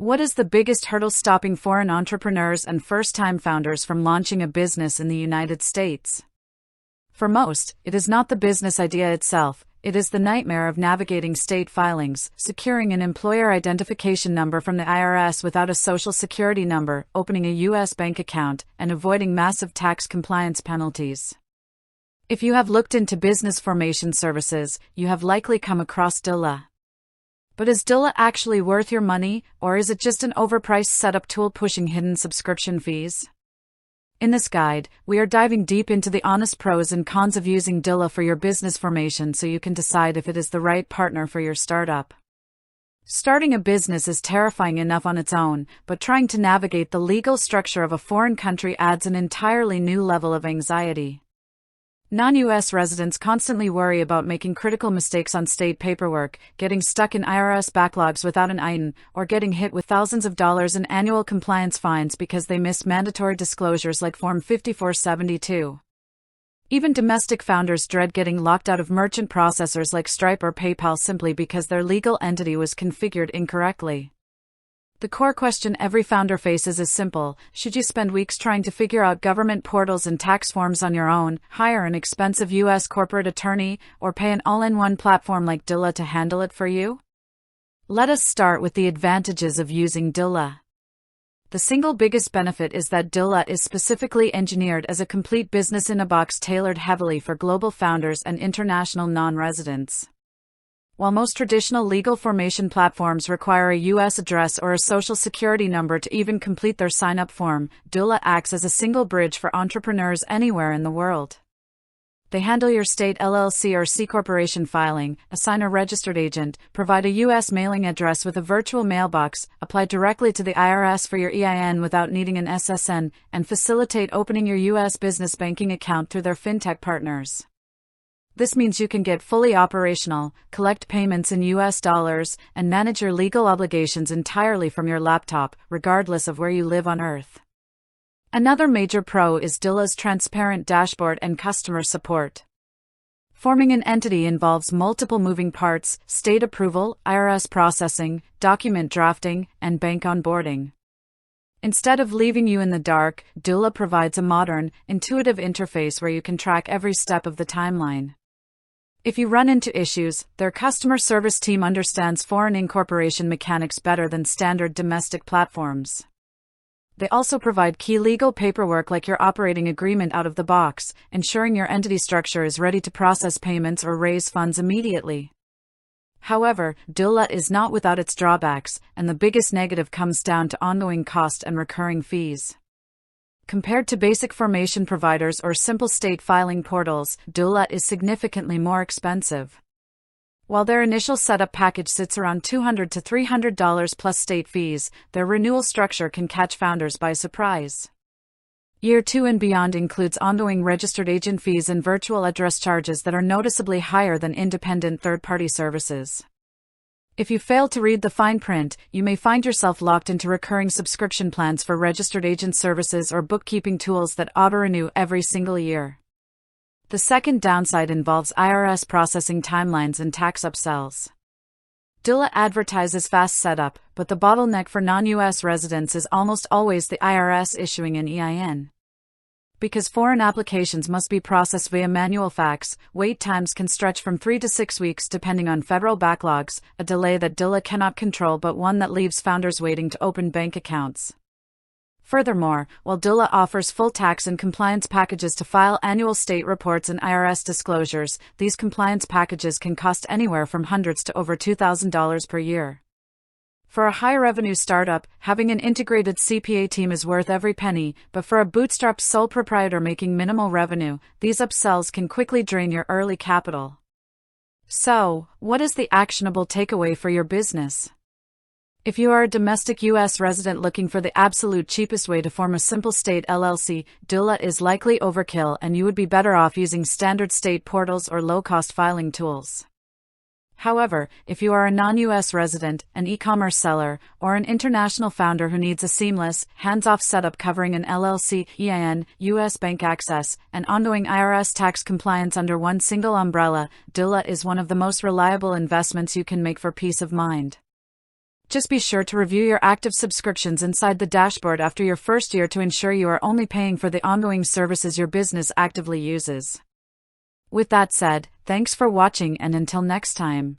What is the biggest hurdle stopping foreign entrepreneurs and first-time founders from launching a business in the United States? For most, it is not the business idea itself, it is the nightmare of navigating state filings, securing an employer identification number from the IRS without a social security number, opening a U.S. bank account, and avoiding massive tax compliance penalties. If you have looked into business formation services, you have likely come across Doola. But is Doola actually worth your money, or is it just an overpriced setup tool pushing hidden subscription fees? In this guide, we are diving deep into the honest pros and cons of using Doola for your business formation so you can decide if it is the right partner for your startup. Starting a business is terrifying enough on its own, but trying to navigate the legal structure of a foreign country adds an entirely new level of anxiety. Non-U.S. residents constantly worry about making critical mistakes on state paperwork, getting stuck in IRS backlogs without an ITIN, or getting hit with thousands of dollars in annual compliance fines because they missed mandatory disclosures like Form 5472. Even domestic founders dread getting locked out of merchant processors like Stripe or PayPal simply because their legal entity was configured incorrectly. The core question every founder faces is simple: should you spend weeks trying to figure out government portals and tax forms on your own, hire an expensive U.S. corporate attorney, or pay an all-in-one platform like Doola to handle it for you? Let us start with the advantages of using Doola. The single biggest benefit is that Doola is specifically engineered as a complete business-in-a-box tailored heavily for global founders and international non-residents. While most traditional legal formation platforms require a U.S. address or a social security number to even complete their sign-up form, Doola acts as a single bridge for entrepreneurs anywhere in the world. They handle your state LLC or C corporation filing, assign a registered agent, provide a U.S. mailing address with a virtual mailbox, apply directly to the IRS for your EIN without needing an SSN, and facilitate opening your U.S. business banking account through their fintech partners. This means you can get fully operational, collect payments in US dollars, and manage your legal obligations entirely from your laptop, regardless of where you live on Earth. Another major pro is Doola's transparent dashboard and customer support. Forming an entity involves multiple moving parts: state approval, IRS processing, document drafting, and bank onboarding. Instead of leaving you in the dark, Doola provides a modern, intuitive interface where you can track every step of the timeline. If you run into issues, their customer service team understands foreign incorporation mechanics better than standard domestic platforms. They also provide key legal paperwork like your operating agreement out of the box, ensuring your entity structure is ready to process payments or raise funds immediately. However, Doola is not without its drawbacks, and the biggest negative comes down to ongoing cost and recurring fees. Compared to basic formation providers or simple state filing portals, Doola is significantly more expensive. While their initial setup package sits around $200 to $300 plus state fees, their renewal structure can catch founders by surprise. Year 2 and beyond includes ongoing registered agent fees and virtual address charges that are noticeably higher than independent third-party services. If you fail to read the fine print, you may find yourself locked into recurring subscription plans for registered agent services or bookkeeping tools that auto-renew every single year. The second downside involves IRS processing timelines and tax upsells. Doola advertises fast setup, but the bottleneck for non-US residents is almost always the IRS issuing an EIN. Because foreign applications must be processed via manual fax, wait times can stretch from 3 to 6 weeks depending on federal backlogs, a delay that Doola cannot control but one that leaves founders waiting to open bank accounts. Furthermore, while Doola offers full tax and compliance packages to file annual state reports and IRS disclosures, these compliance packages can cost anywhere from hundreds to over $2,000 per year. For a high-revenue startup, having an integrated CPA team is worth every penny, but for a bootstrapped sole proprietor making minimal revenue, these upsells can quickly drain your early capital. So, what is the actionable takeaway for your business? If you are a domestic U.S. resident looking for the absolute cheapest way to form a simple state LLC, Doola is likely overkill and you would be better off using standard state portals or low-cost filing tools. However, if you are a non-US resident, an e-commerce seller, or an international founder who needs a seamless, hands-off setup covering an LLC, EIN, US bank access, and ongoing IRS tax compliance under one single umbrella, Doola is one of the most reliable investments you can make for peace of mind. Just be sure to review your active subscriptions inside the dashboard after your first year to ensure you are only paying for the ongoing services your business actively uses. With that said, thanks for watching and until next time.